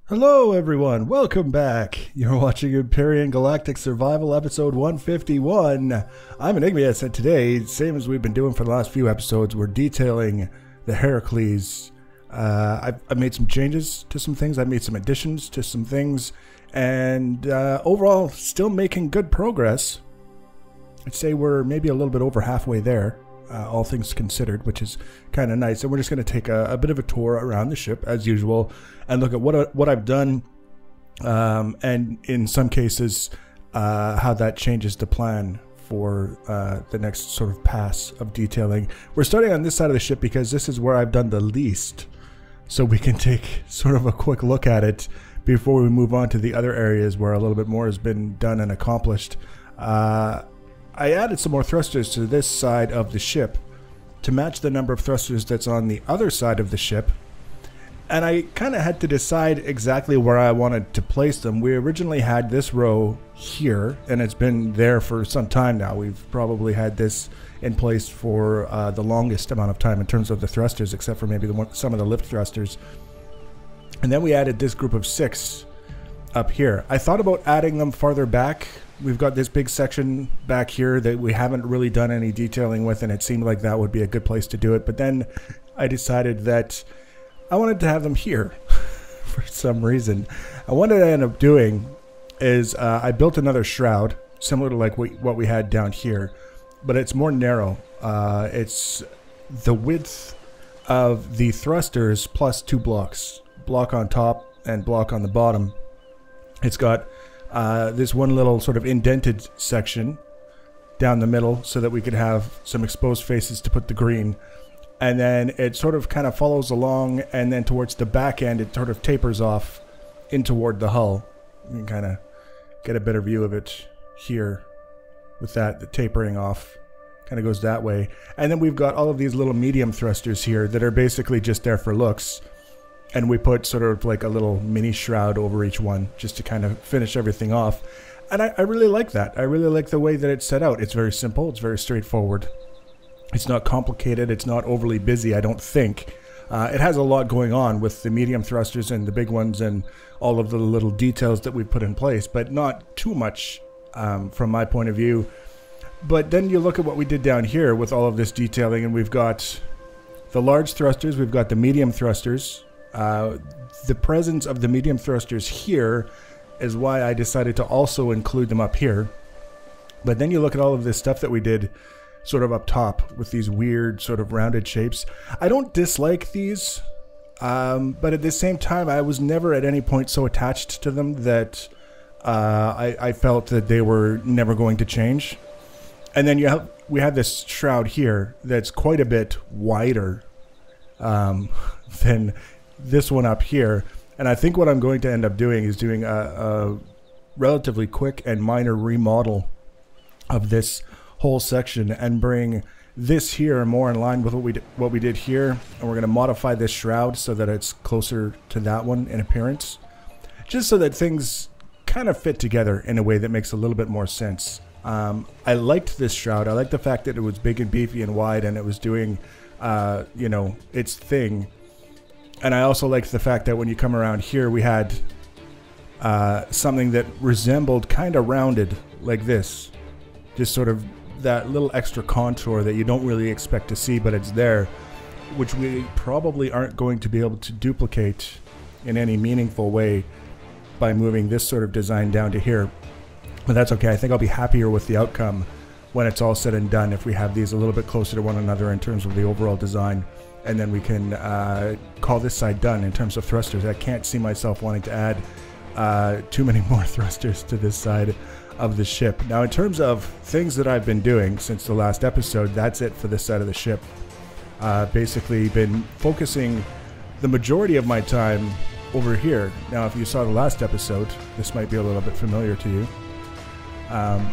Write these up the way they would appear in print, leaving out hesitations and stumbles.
Hello everyone, welcome back. You're watching Empyrion Galactic Survival episode 151. I'm Enigmius, and today, same as we've been doing for the last few episodes, we're detailing the Heracles. I've made some changes to some things, I've made some additions to some things, and overall, still making good progress. I'd say we're maybe a little bit over halfway there. All things considered, which is kind of nice. And we're just going to take a bit of a tour around the ship as usual and look at what I've done, and in some cases how that changes the plan for the next sort of pass of detailing. We're starting on this side of the ship because this is where I've done the least, so we can take sort of a quick look at it before we move on to the other areas where a little bit more has been done and accomplished. I added some more thrusters to this side of the ship to match the number of thrusters that's on the other side of the ship. And I kind of had to decide exactly where I wanted to place them. We originally had this row here, and it's been there for some time now. We've probably had this in place for the longest amount of time in terms of the thrusters, except for maybe some of the lift thrusters. And then we added this group of 6 up here. I thought about adding them farther back. We've got this big section back here that we haven't really done any detailing with, and it seemed like that would be a good place to do it. But then I decided that I wanted to have them here for some reason. And what I ended up doing is I built another shroud, similar to like what we had down here, but it's more narrow. It's the width of the thrusters plus 2 blocks. Block on top and block on the bottom. It's got this one little sort of indented section down the middle so that we could have some exposed faces to put the green, and then it sort of kind of follows along, and then towards the back end it sort of tapers off in toward the hull. You can kind of get a better view of it here with that, the tapering off kind of goes that way. And then we've got all of these little medium thrusters here that are basically just there for looks. And we put sort of like a little mini shroud over each one just to kind of finish everything off. And I really like that. I really like the way that it's set out. It's very simple. It's very straightforward. It's not complicated. It's not overly busy, I don't think. It has a lot going on with the medium thrusters and the big ones and all of the little details that we put in place, but not too much from my point of view. But then you look at what we did down here with all of this detailing, and we've got the large thrusters, we've got the medium thrusters. The presence of the medium thrusters here is why I decided to also include them up here. But then you look at all of this stuff that we did sort of up top with these weird sort of rounded shapes. I don't dislike these, but at the same time I was never at any point so attached to them that I felt that they were never going to change. And then we have this shroud here that's quite a bit wider than this one up here, and I think what I'm going to end up doing is doing a relatively quick and minor remodel of this whole section and bring this here more in line with what we did here, and we're going to modify this shroud so that it's closer to that one in appearance, just so that things kind of fit together in a way that makes a little bit more sense. I liked this shroud. I liked the fact that it was big and beefy and wide, and it was doing you know, its thing. And I also liked the fact that when you come around here, we had something that resembled kind of rounded like this. Just sort of that little extra contour that you don't really expect to see, but it's there, which we probably aren't going to be able to duplicate in any meaningful way by moving this sort of design down to here. But that's okay. I think I'll be happier with the outcome when it's all said and done if we have these a little bit closer to one another in terms of the overall design. And then we can call this side done in terms of thrusters. I can't see myself wanting to add too many more thrusters to this side of the ship. Now, in terms of things that I've been doing since the last episode, that's it for this side of the ship. Basically been focusing the majority of my time over here. Now, if you saw the last episode, this might be a little bit familiar to you.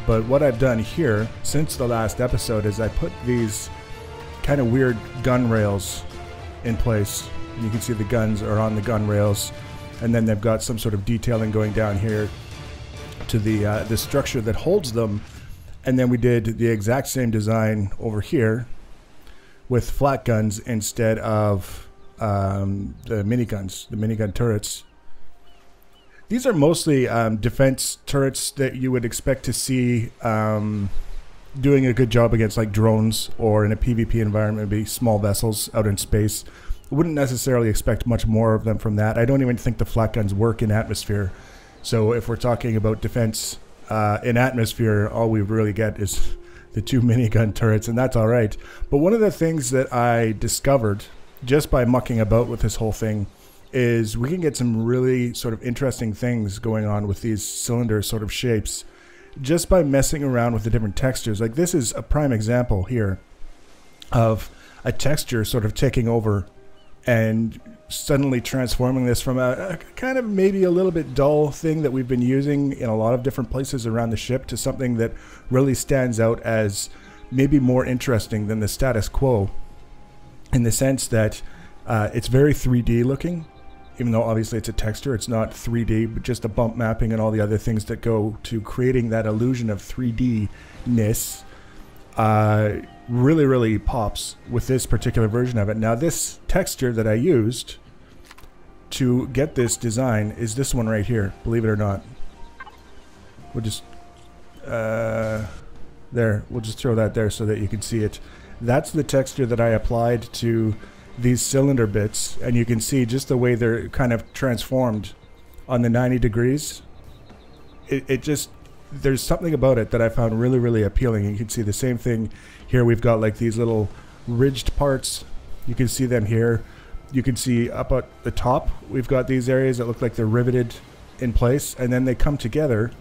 But what I've done here since the last episode is I put these kind of weird gun rails in place. You can see the guns are on the gun rails, and then they've got some sort of detailing going down here to the structure that holds them. And then we did the exact same design over here with flat guns instead of the minigun turrets. These are mostly defense turrets that you would expect to see doing a good job against like drones, or in a PvP environment, it'd be small vessels out in space. Wouldn't necessarily expect much more of them from that. I don't even think the flat guns work in atmosphere. So if we're talking about defense in atmosphere, all we really get is the 2 minigun turrets, and that's all right. But one of the things that I discovered just by mucking about with this whole thing is we can get some really sort of interesting things going on with these cylinder sort of shapes just by messing around with the different textures. Like this is a prime example here of a texture sort of taking over and suddenly transforming this from a kind of maybe a little bit dull thing that we've been using in a lot of different places around the ship to something that really stands out as maybe more interesting than the status quo, in the sense that it's very 3D looking. Even though obviously it's a texture, it's not 3D, but just the bump mapping and all the other things that go to creating that illusion of 3D-ness really, really pops with this particular version of it. Now this texture that I used to get this design is this one right here, believe it or not. We'll just, there, we'll just throw that there so that you can see it. That's the texture that I applied to these cylinder bits, and you can see just the way they're kind of transformed on the 90 degrees. It just, there's something about it that I found really, really appealing. And you can see the same thing here. We've got like these little ridged parts. You can see them here. You can see up at the top, we've got these areas that look like they're riveted in place, and then they come together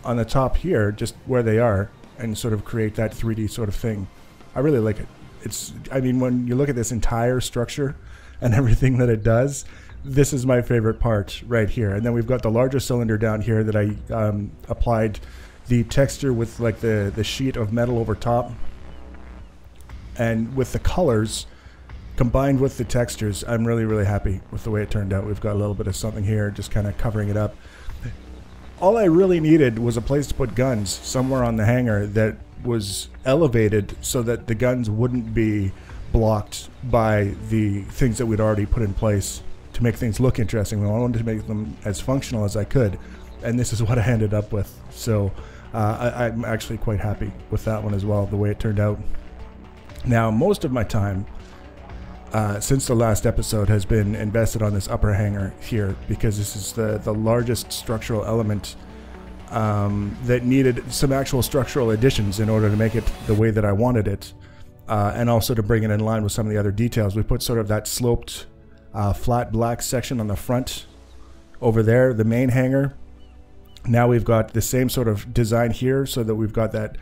on the top here, just where they are, and sort of create that 3D sort of thing. I really like it. It's, I mean, when you look at this entire structure and everything that it does, this is my favorite part right here. And then we've got the larger cylinder down here that I applied the texture with like the sheet of metal over top. And with the colors combined with the textures, I'm really, really happy with the way it turned out. We've got a little bit of something here just kind of covering it up. All I really needed was a place to put guns somewhere on the hangar that was elevated so that the guns wouldn't be blocked by the things that we'd already put in place to make things look interesting. I wanted to make them as functional as I could, and this is what I ended up with. So I'm actually quite happy with that one as well, the way it turned out. Now, most of my time since the last episode has been invested on this upper hangar here, because this is the largest structural element that needed some actual structural additions in order to make it the way that I wanted it, and also to bring it in line with some of the other details. We put sort of that sloped flat black section on the front over there, the main hangar. Now we've got the same sort of design here, so that we've got that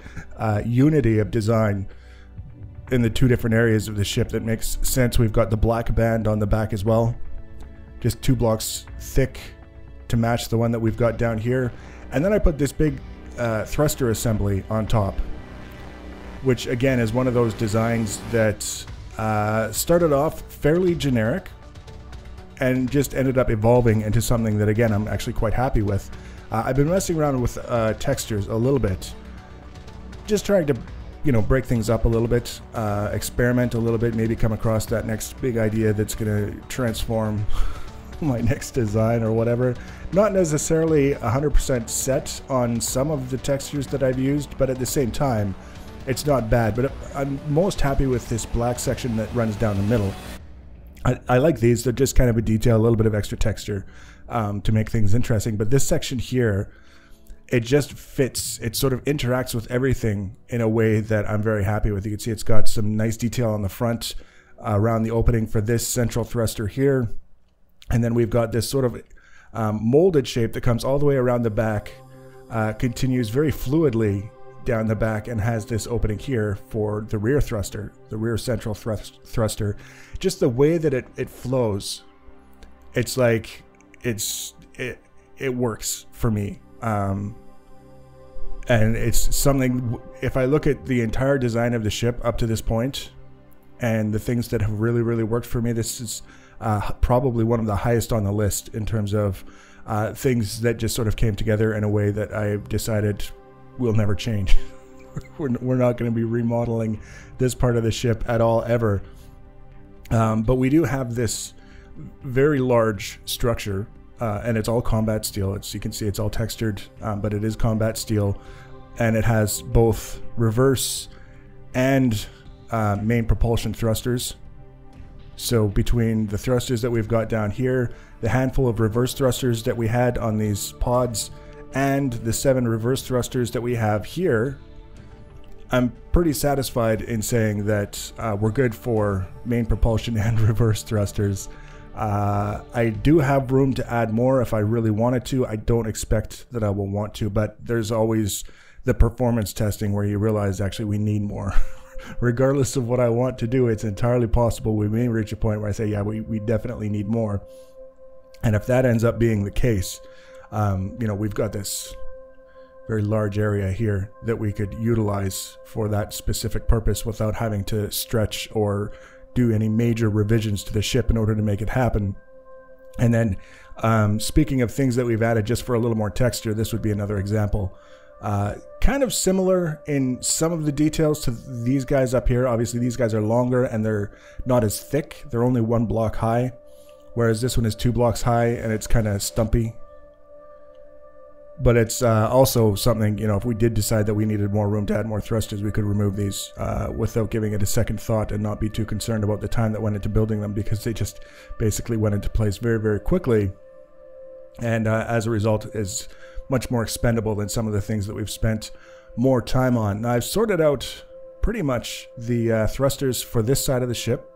unity of design in the two different areas of the ship that makes sense. We've got the black band on the back as well, just 2 blocks thick to match the one that we've got down here. And then I put this big thruster assembly on top, which again is one of those designs that started off fairly generic and just ended up evolving into something that, again, I'm actually quite happy with. I've been messing around with textures a little bit, just trying to, you know, break things up a little bit, experiment a little bit, maybe come across that next big idea that's going to transform my next design or whatever. Not necessarily 100% set on some of the textures that I've used, but at the same time, it's not bad. But I'm most happy with this black section that runs down the middle. I like these. They're just kind of a detail, a little bit of extra texture to make things interesting. But this section here, it just fits. It sort of interacts with everything in a way that I'm very happy with. You can see it's got some nice detail on the front around the opening for this central thruster here. And then we've got this sort of molded shape that comes all the way around the back, continues very fluidly down the back, and has this opening here for the rear thruster, the rear central thruster. Just the way that it flows, it's like it works for me. And it's something, if I look at the entire design of the ship up to this point and the things that have really, really worked for me, this is probably one of the highest on the list in terms of things that just sort of came together in a way that I've decided will never change. We're not going to be remodeling this part of the ship at all, ever. But we do have this very large structure and it's all combat steel. You can see it's all textured, but it is combat steel, and it has both reverse and main propulsion thrusters. So between the thrusters that we've got down here, the handful of reverse thrusters that we had on these pods, and the 7 reverse thrusters that we have here, I'm pretty satisfied in saying that we're good for main propulsion and reverse thrusters. I do have room to add more if I really wanted to. I don't expect that I will want to, but there's always the performance testing where you realize actually we need more. Regardless of what I want to do, it's entirely possible we may reach a point where I say, yeah, we definitely need more. And if that ends up being the case, we've got this very large area here that we could utilize for that specific purpose without having to stretch or do any major revisions to the ship in order to make it happen. And then speaking of things that we've added just for a little more texture, this would be another example. Kind of similar in some of the details to these guys up here. Obviously these guys are longer and they're not as thick. They're only 1 block high, whereas this one is 2 blocks high and it's kind of stumpy. But it's also something, if we did decide that we needed more room to add more thrusters, we could remove these without giving it a second thought and not be too concerned about the time that went into building them, because they just basically went into place very, very quickly. And as a result is much more expendable than some of the things that we've spent more time on. Now, I've sorted out pretty much the thrusters for this side of the ship.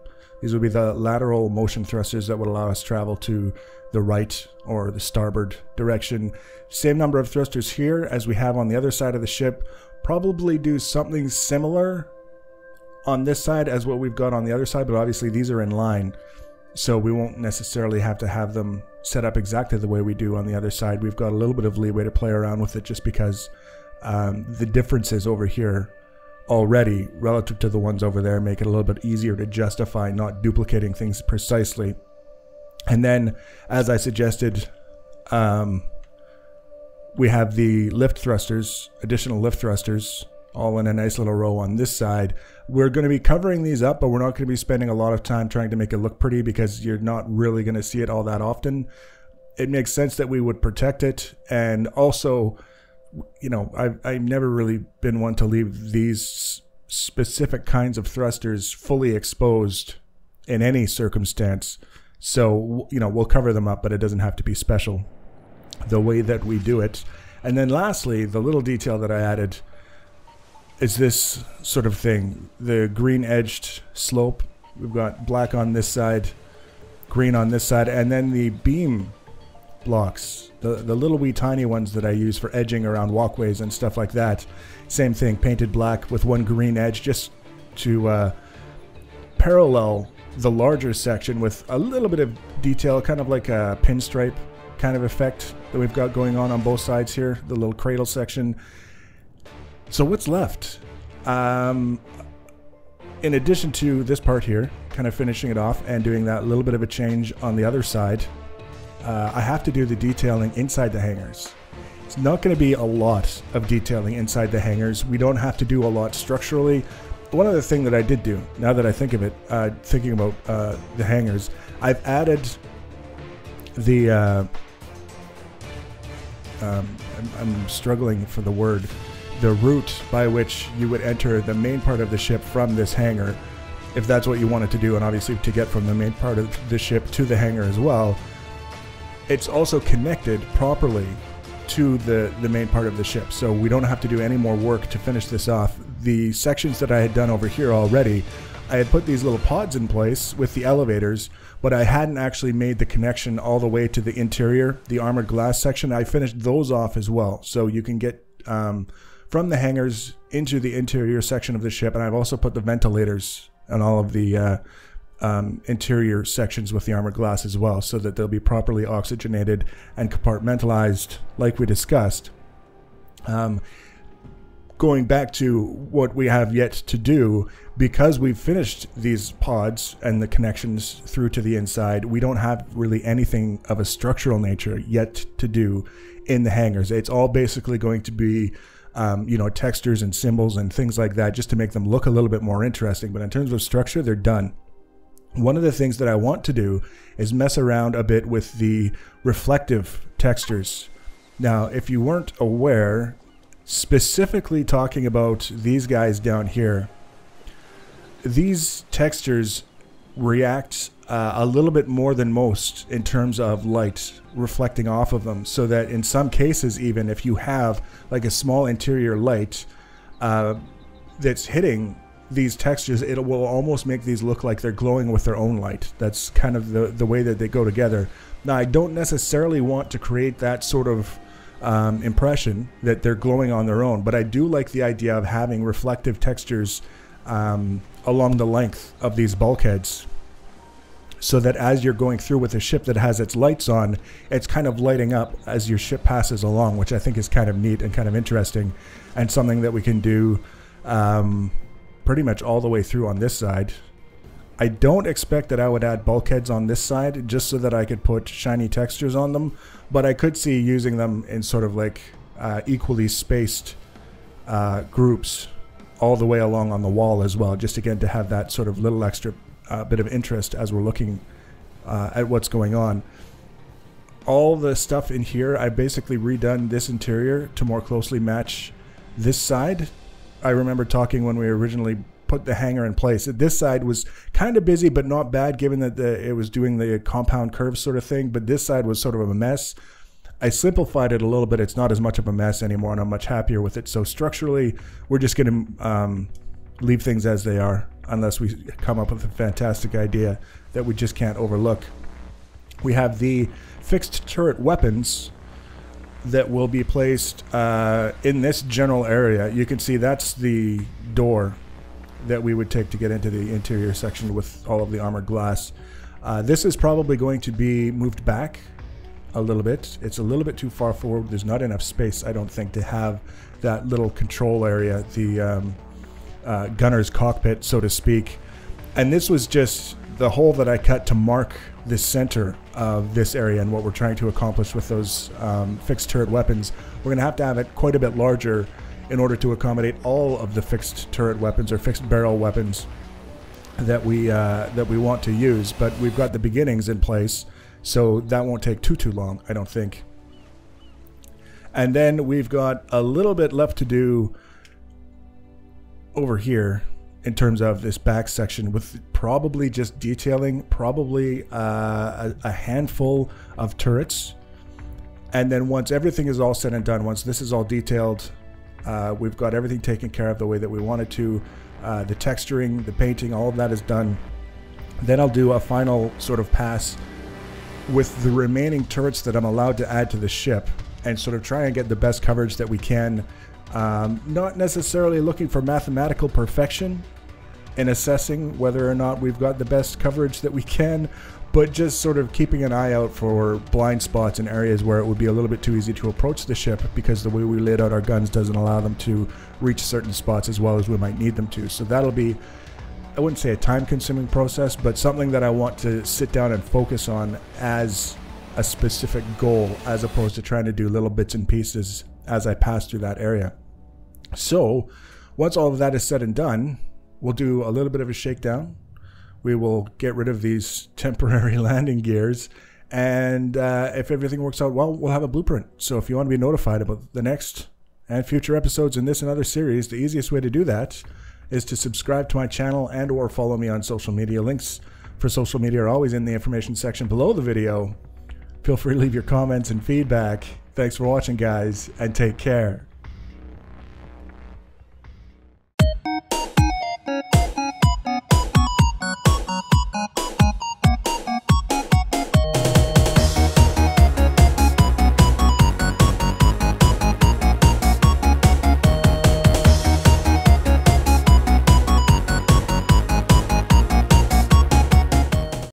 These would be the lateral motion thrusters that would allow us travel to the right or the starboard direction. Same number of thrusters here as we have on the other side of the ship. Probably do something similar on this side as what we've got on the other side, but obviously these are in line, so we won't necessarily have to have them set up exactly the way we do on the other side. We've got a little bit of leeway to play around with it just because the differences over here already relative to the ones over there make it a little bit easier to justify not duplicating things precisely. And then, as I suggested, we have the lift thrusters, additional lift thrusters, all in a nice little row on this side. We're going to be covering these up, but we're not going to be spending a lot of time trying to make it look pretty because you're not really going to see it all that often. It makes sense that we would protect it, and also, I've never really been one to leave these specific kinds of thrusters fully exposed in any circumstance. So, we'll cover them up, but it doesn't have to be special the way that we do it. And then lastly, the little detail that I added is this sort of thing, the green edged slope. We've got black on this side, green on this side, and then the beam blocks, the little wee tiny ones that I use for edging around walkways and stuff like that. Same thing, painted black with one green edge just to parallel the larger section with a little bit of detail, kind of like a pinstripe kind of effect that we've got going on both sides here, the little cradle section. So what's left? In addition to this part here, kind of finishing it off and doing that little bit of a change on the other side, I have to do the detailing inside the hangars. It's not going to be a lot of detailing inside the hangars. We don't have to do a lot structurally. One other thing that I did do, now that I think of it, thinking about the hangars, I've added the, I'm struggling for the word, the route by which you would enter the main part of the ship from this hangar, if that's what you wanted to do, and obviously to get from the main part of the ship to the hangar as well. It's also connected properly to the main part of the ship, so we don't have to do any more work to finish this off. The sections that I had done over here already, I had put these little pods in place with the elevators, but I hadn't actually made the connection all the way to the interior, the armored glass section. I finished those off as well, so you can get from the hangars into the interior section of the ship, and I've also put the ventilators on all of the interior sections with the armored glass as well, so that they'll be properly oxygenated and compartmentalized like we discussed. Going back to what we have yet to do, because we've finished these pods and the connections through to the inside, we don't have really anything of a structural nature yet to do in the hangars. It's all basically going to be textures and symbols and things like that, just to make them look a little bit more interesting. But in terms of structure, they're done. One of the things that I want to do is mess around a bit with the reflective textures. Now, if you weren't aware, specifically talking about these guys down here, these textures react a little bit more than most in terms of light reflecting off of them, so that in some cases, even if you have like a small interior light that's hitting these textures, it will almost make these look like they're glowing with their own light. That's kind of the way that they go together. Now, I don't necessarily want to create that sort of impression that they're glowing on their own, but I do like the idea of having reflective textures along the length of these bulkheads, so that as you're going through with a ship that has its lights on, it's kind of lighting up as your ship passes along, which I think is kind of neat and kind of interesting, and something that we can do pretty much all the way through on this side. I don't expect that I would add bulkheads on this side just so that I could put shiny textures on them, but I could see using them in sort of like equally spaced groups all the way along on the wall as well, just again to have that sort of little extra bit of interest as we're looking at what's going on. All the stuff in here, I basically redone this interior to more closely match this side. I remember talking when we originally put the hangar in place. This side was kind of busy, but not bad, given that it was doing the compound curve sort of thing, but this side was sort of a mess. I simplified it a little bit. It's not as much of a mess anymore, and I'm much happier with it. So structurally, we're just going to leave things as they are, unless we come up with a fantastic idea that we just can't overlook. We have the fixed turret weapons that will be placed in this general area. You can see that's the door that we would take to get into the interior section with all of the armored glass. This is probably going to be moved back a little bit. It's a little bit too far forward. There's not enough space, I don't think, to have that little control area, the gunner's cockpit, so to speak. And this was just the hole that I cut to mark the center of this area and what we're trying to accomplish with those fixed turret weapons. We're going to have it quite a bit larger in order to accommodate all of the fixed turret weapons or fixed barrel weapons that we want to use. But we've got the beginnings in place, so that won't take too long, I don't think. And then we've got a little bit left to do over here in terms of this back section, with probably just detailing probably a handful of turrets. And then once everything is all said and done, once this is all detailed, we've got everything taken care of the way that we wanted to, the texturing, the painting, all of that is done. Then I'll do a final sort of pass with the remaining turrets that I'm allowed to add to the ship, and sort of try and get the best coverage that we can. Not necessarily looking for mathematical perfection in assessing whether or not we've got the best coverage that we can, but just sort of keeping an eye out for blind spots in areas where it would be a little bit too easy to approach the ship, because the way we laid out our guns doesn't allow them to reach certain spots as well as we might need them to. So that'll be, I wouldn't say a time-consuming process, but something that I want to sit down and focus on as a specific goal, as opposed to trying to do little bits and pieces as I pass through that area. So once all of that is said and done, we'll do a little bit of a shakedown. We will get rid of these temporary landing gears, and if everything works out well, we'll have a blueprint. So if you want to be notified about the next and future episodes in this and other series, the easiest way to do that is to subscribe to my channel and or follow me on social media. Links for social media are always in the information section below the video. Feel free to leave your comments and feedback. Thanks for watching, guys, and take care.